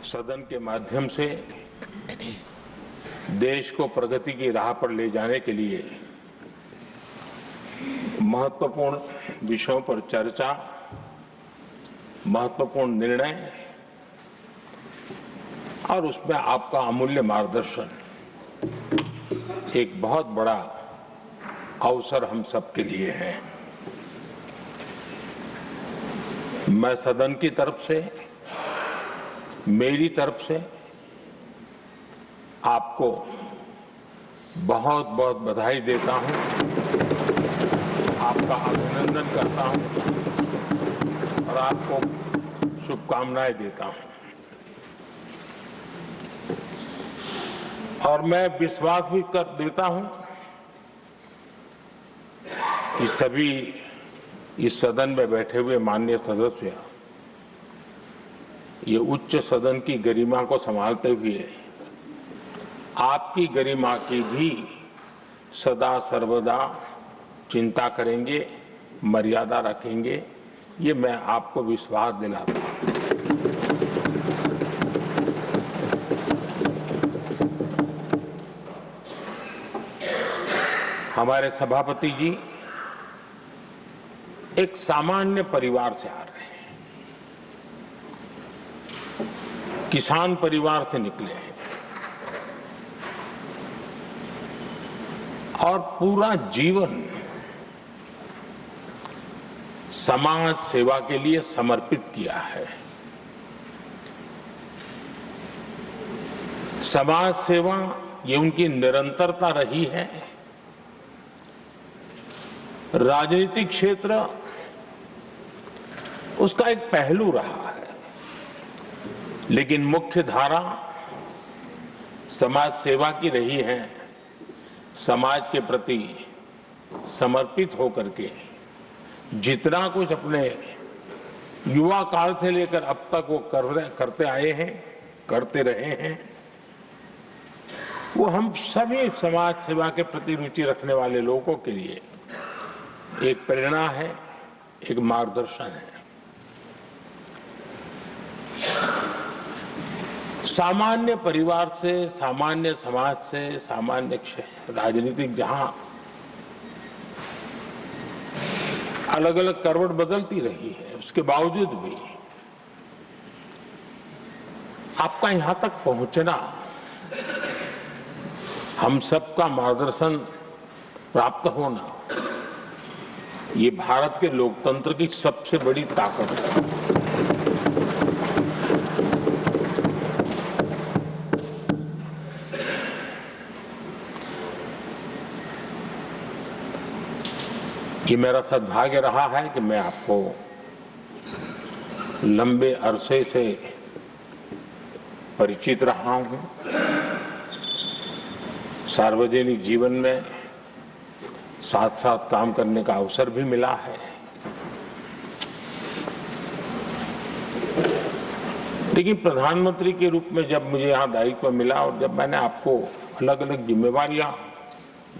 सदन के माध्यम से देश को प्रगति की राह पर ले जाने के लिए महत्वपूर्ण विषयों पर चर्चा, महत्वपूर्ण निर्णय और उसमें आपका अमूल्य मार्गदर्शन एक बहुत बड़ा अवसर हम सबके लिए है। मैं सदन की तरफ से, मेरी तरफ से आपको बहुत बहुत बधाई देता हूं, आपका अभिनंदन करता हूं और आपको शुभकामनाएं देता हूं। और मैं विश्वास भी कर देता हूं कि सभी इस सदन में बैठे हुए माननीय सदस्य ये उच्च सदन की गरिमा को संभालते हुए आपकी गरिमा की भी सदा सर्वदा चिंता करेंगे, मर्यादा रखेंगे, ये मैं आपको विश्वास दिलाता हूं। हमारे सभापति जी एक सामान्य परिवार से आ रहे हैं, किसान परिवार से निकले हैं और पूरा जीवन समाज सेवा के लिए समर्पित किया है। समाज सेवा ये उनकी निरंतरता रही है। राजनीतिक क्षेत्र उसका एक पहलू रहा है, लेकिन मुख्य धारा समाज सेवा की रही है। समाज के प्रति समर्पित होकर के जितना कुछ अपने युवा काल से लेकर अब तक वो करते आए हैं, करते रहे हैं, वो हम सभी समाज सेवा के प्रति रुचि रखने वाले लोगों के लिए एक प्रेरणा है, एक मार्गदर्शन है। सामान्य परिवार से, सामान्य समाज से, सामान्य राजनीतिक जहां अलग अलग करवट बदलती रही है, उसके बावजूद भी आपका यहां तक पहुंचना, हम सबका मार्गदर्शन प्राप्त होना, ये भारत के लोकतंत्र की सबसे बड़ी ताकत है। ये मेरा सद्भाग्य रहा है कि मैं आपको लंबे अरसे से परिचित रहा हूं। सार्वजनिक जीवन में साथ साथ काम करने का अवसर भी मिला है। लेकिन प्रधानमंत्री के रूप में जब मुझे यहाँ दायित्व मिला और जब मैंने आपको अलग अलग जिम्मेवारियां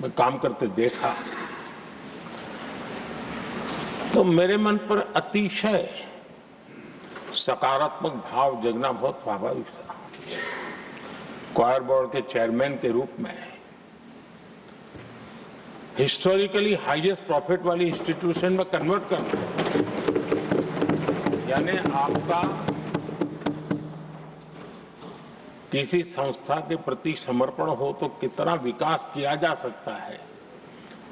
में काम करते देखा, तो मेरे मन पर अतिशय सकारात्मक भाव जगना बहुत स्वाभाविक था। क्वायर बोर्ड के चेयरमैन के रूप में हिस्टोरिकली हाईएस्ट प्रॉफिट वाली इंस्टीट्यूशन में कन्वर्ट करना, यानी आपका किसी संस्था के प्रति समर्पण हो तो कितना विकास किया जा सकता है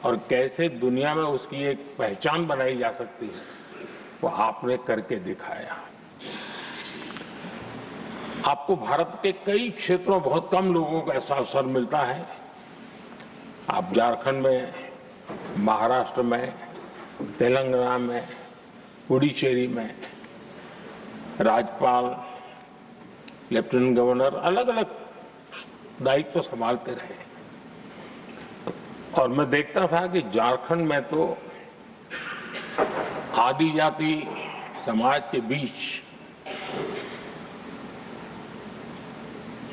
और कैसे दुनिया में उसकी एक पहचान बनाई जा सकती है, वो आपने करके दिखाया। आपको भारत के कई क्षेत्रों बहुत कम लोगों को ऐसा अवसर मिलता है। आप झारखंड में, महाराष्ट्र में, तेलंगाना में, पुडुचेरी में राज्यपाल, लेफ्टिनेंट गवर्नर अलग अलग दायित्व संभालते रहे और मैं देखता था कि झारखंड में तो आदिजाति समाज के बीच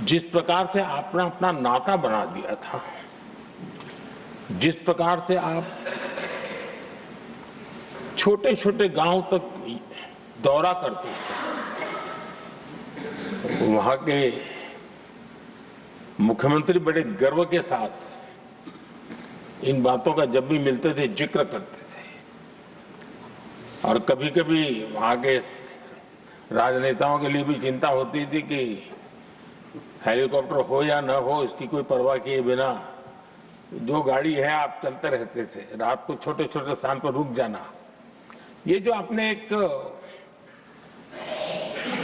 जिस प्रकार से आपने अपना नाता बना दिया था, जिस प्रकार से आप छोटे छोटे गांव तक दौरा करते थे, वहां के मुख्यमंत्री बड़े गर्व के साथ इन बातों का जब भी मिलते थे जिक्र करते थे, और कभी कभी वहां के राजनेताओं के लिए भी चिंता होती थी कि हेलीकॉप्टर हो या न हो, इसकी कोई परवाह किए बिना जो गाड़ी है आप चलते रहते थे, रात को छोटे छोटे स्थान पर रुक जाना। ये जो आपने एक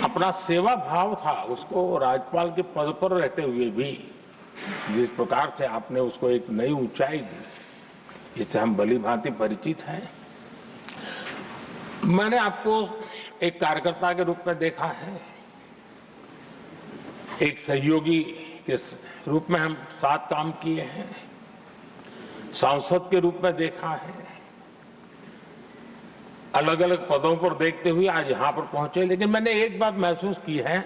अपना सेवा भाव था, उसको राज्यपाल के पद पर रहते हुए भी जिस प्रकार से आपने उसको एक नई ऊंचाई दी, इससे हम भली भांति परिचित हैं। मैंने आपको एक कार्यकर्ता के रूप में देखा है, एक सहयोगी के रूप में हम साथ काम किए हैं, सांसद के रूप में देखा है, अलग अलग पदों पर देखते हुए आज यहां पर पहुंचे। लेकिन मैंने एक बात महसूस की है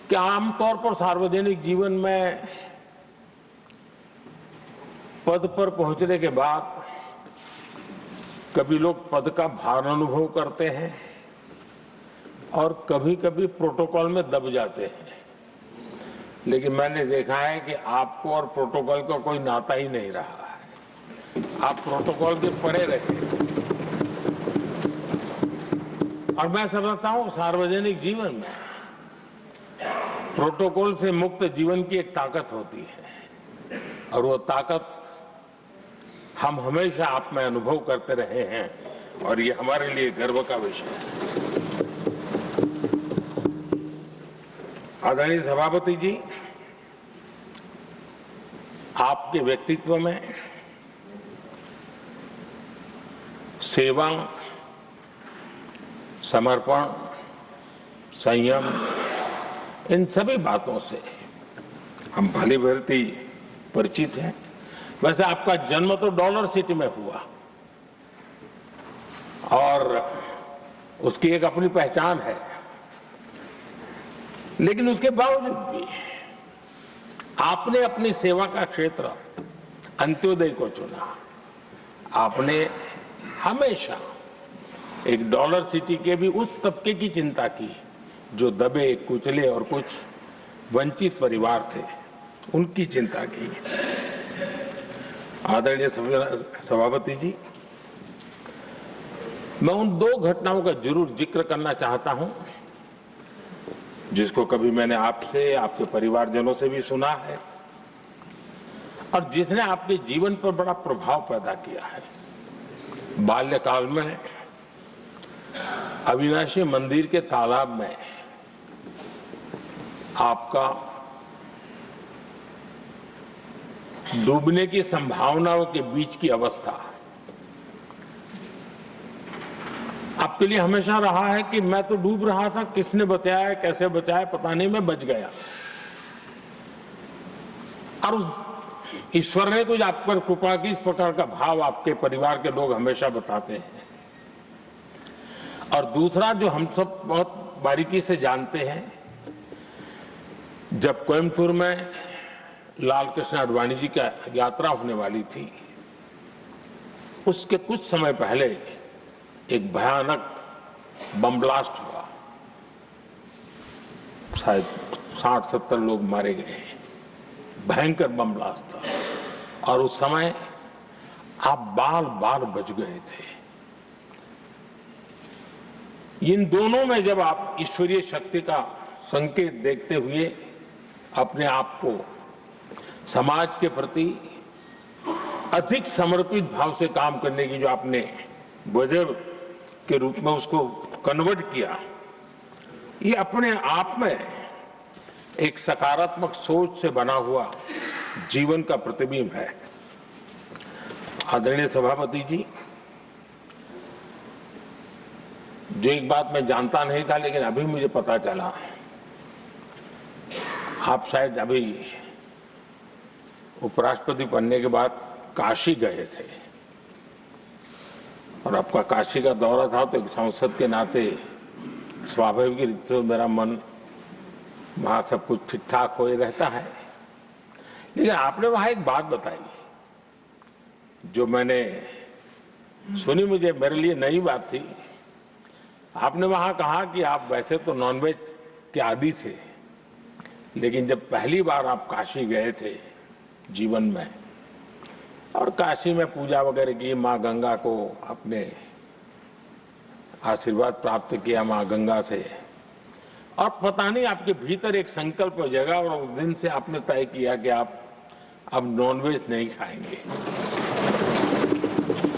कि आमतौर पर सार्वजनिक जीवन में पद पर पहुंचने के बाद कभी लोग पद का भार अनुभव करते हैं और कभी कभी प्रोटोकॉल में दब जाते हैं। लेकिन मैंने देखा है कि आपको और प्रोटोकॉल का कोई नाता ही नहीं रहा है, आप प्रोटोकॉल के परे रहे। और मैं समझता हूं सार्वजनिक जीवन में प्रोटोकॉल से मुक्त जीवन की एक ताकत होती है, और वो ताकत हम हमेशा आप में अनुभव करते रहे हैं, और ये हमारे लिए गर्व का विषय है। आदरणीय सभापति जी, आपके व्यक्तित्व में सेवा, समर्पण, संयम, इन सभी बातों से हम भली भांति परिचित हैं। वैसे आपका जन्म तो डॉलर सिटी में हुआ और उसकी एक अपनी पहचान है, लेकिन उसके बावजूद भी आपने अपनी सेवा का क्षेत्र अंत्योदय को चुना। आपने हमेशा एक डॉलर सिटी के भी उस तबके की चिंता की जो दबे कुचले और कुछ वंचित परिवार थे, उनकी चिंता की। आदरणीय सभापति जी, मैं उन दो घटनाओं का जरूर जिक्र करना चाहता हूं जिसको कभी मैंने आपसे, आपके परिवारजनों से भी सुना है और जिसने आपके जीवन पर बड़ा प्रभाव पैदा किया है। बाल्यकाल में अविनाशी मंदिर के तालाब में आपका डूबने की संभावनाओं के बीच की अवस्था आपके लिए हमेशा रहा है कि मैं तो डूब रहा था, किसने बचाया, कैसे बचाया पता नहीं, मैं बच गया। और उस ईश्वर ने कुछ आप पर कृपा की, इस प्रकार का भाव आपके परिवार के लोग हमेशा बताते हैं। और दूसरा जो हम सब बहुत बारीकी से जानते हैं, जब कोयम्बतूर में लाल कृष्ण आडवाणी जी का यात्रा होने वाली थी, उसके कुछ समय पहले एक भयानक बम ब्लास्ट हुआ, शायद 60-70 लोग मारे गए। भयंकर बम ब्लास्ट था और उस समय आप बाल बाल बच गए थे। इन दोनों में जब आप ईश्वरीय शक्ति का संकेत देखते हुए अपने आप को समाज के प्रति अधिक समर्पित भाव से काम करने की जो आपने वजह के रूप में उसको कन्वर्ट किया, ये अपने आप में एक सकारात्मक सोच से बना हुआ जीवन का प्रतिबिंब है। आदरणीय सभापति जी, जो एक बात मैं जानता नहीं था लेकिन अभी मुझे पता चला, आप शायद अभी उपराष्ट्रपति बनने के बाद काशी गए थे और आपका काशी का दौरा था, तो एक सांसद के नाते स्वाभाविक रूप से मेरा मन वहां सब कुछ ठीक ठाक हो रहता है। लेकिन आपने वहां एक बात बताई जो मैंने सुनी, मुझे मेरे लिए नई बात थी। आपने वहां कहा कि आप वैसे तो नॉनवेज के आदी थे, लेकिन जब पहली बार आप काशी गए थे जीवन में और काशी में पूजा वगैरह की, माँ गंगा को अपने आशीर्वाद प्राप्त किया माँ गंगा से, और पता नहीं आपके भीतर एक संकल्प जगा और उस दिन से आपने तय किया कि आप अब नॉनवेज नहीं खाएंगे।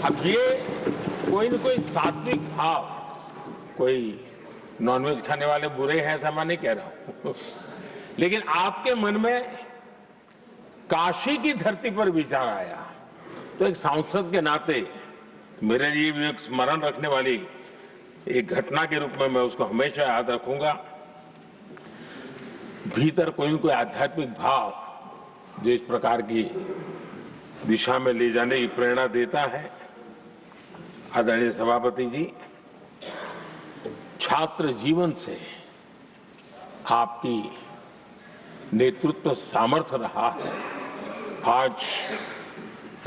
अब ये कोई न कोई सात्विक भाव, कोई नॉनवेज खाने वाले बुरे हैं ऐसा मैं नहीं कह रहा हूं, लेकिन आपके मन में काशी की धरती पर विचार आया, तो एक सांसद के नाते मेरे लिए भी एक स्मरण रखने वाली एक घटना के रूप में मैं उसको हमेशा याद रखूंगा। भीतर कोई न कोई आध्यात्मिक भाव जो इस प्रकार की दिशा में ले जाने की प्रेरणा देता है। आदरणीय सभापति जी, छात्र जीवन से आपकी नेतृत्व सामर्थ्य रहा है। आज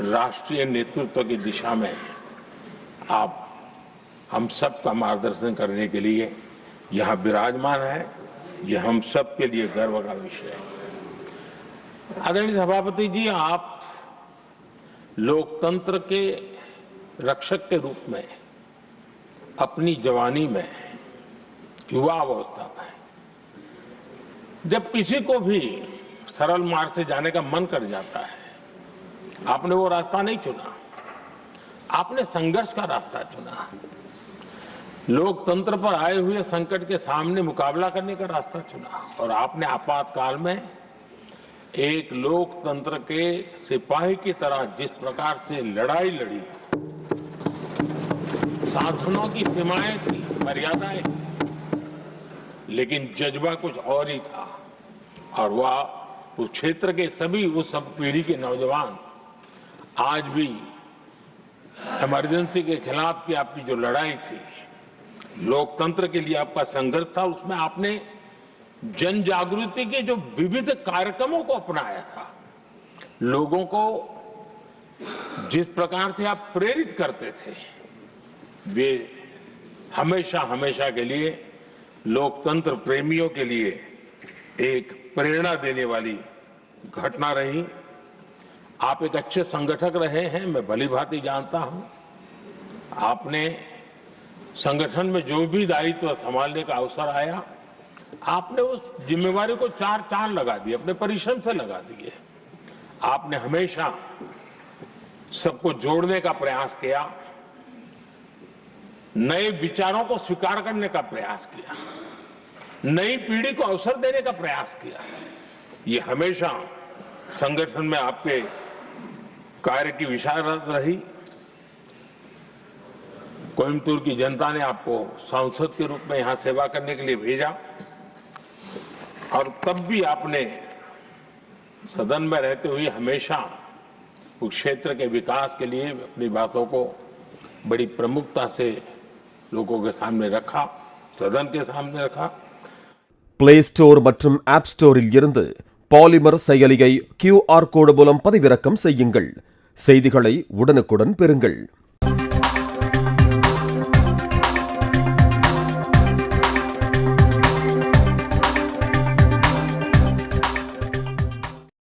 राष्ट्रीय नेतृत्व की दिशा में आप हम सब का मार्गदर्शन करने के लिए यहाँ विराजमान है, यह हम सब के लिए गर्व का विषय है। आदरणीय सभापति जी, आप लोकतंत्र के रक्षक के रूप में अपनी जवानी में, युवा अवस्था में, जब किसी को भी सरल मार्ग से जाने का मन कर जाता है, आपने वो रास्ता नहीं चुना, आपने संघर्ष का रास्ता चुना। लोकतंत्र पर आए हुए संकट के सामने मुकाबला करने का रास्ता चुना और आपने आपातकाल में एक लोकतंत्र के सिपाही की तरह जिस प्रकार से लड़ाई लड़ी, शासनों की सीमाएं थी, मर्यादाएं थी, लेकिन जज्बा कुछ और ही था। और वह उस क्षेत्र के सभी, उस सब पीढ़ी के नौजवान आज भी इमरजेंसी के खिलाफ की आपकी जो लड़ाई थी, लोकतंत्र के लिए आपका संघर्ष था, उसमें आपने जन जागृति के जो विविध कार्यक्रमों को अपनाया था, लोगों को जिस प्रकार से आप प्रेरित करते थे, वे हमेशा हमेशा के लिए लोकतंत्र प्रेमियों के लिए एक प्रेरणा देने वाली घटना रही। आप एक अच्छे संगठक रहे हैं, मैं भली भांति जानता हूं। आपने संगठन में जो भी दायित्व संभालने का अवसर आया, आपने उस जिम्मेवारी को चार चांद लगा दिए, अपने परिश्रम से लगा दिए। आपने हमेशा सबको जोड़ने का प्रयास किया, नए विचारों को स्वीकार करने का प्रयास किया, नई पीढ़ी को अवसर देने का प्रयास किया। ये हमेशा संगठन में आपके कार्य की विशारत रही। कोयम्बतूर की जनता ने आपको सांसद के रूप में यहां सेवा करने के लिए भेजा और तब भी आपने सदन में रहते हुए हमेशा उस क्षेत्र के विकास के लिए अपनी बातों को बड़ी प्रमुखता से लोगों के सामने रखा, सदन के सामने रखा। प्ले स्टोर மற்றும் ஆப் ஸ்டோரில் இருந்து பாலிமர் செயலியை QR கோடு மூலம் பதிவிறக்கம் செய்யுங்கள். செய்திகளை உடனுக்குடன் பெறுங்கள்.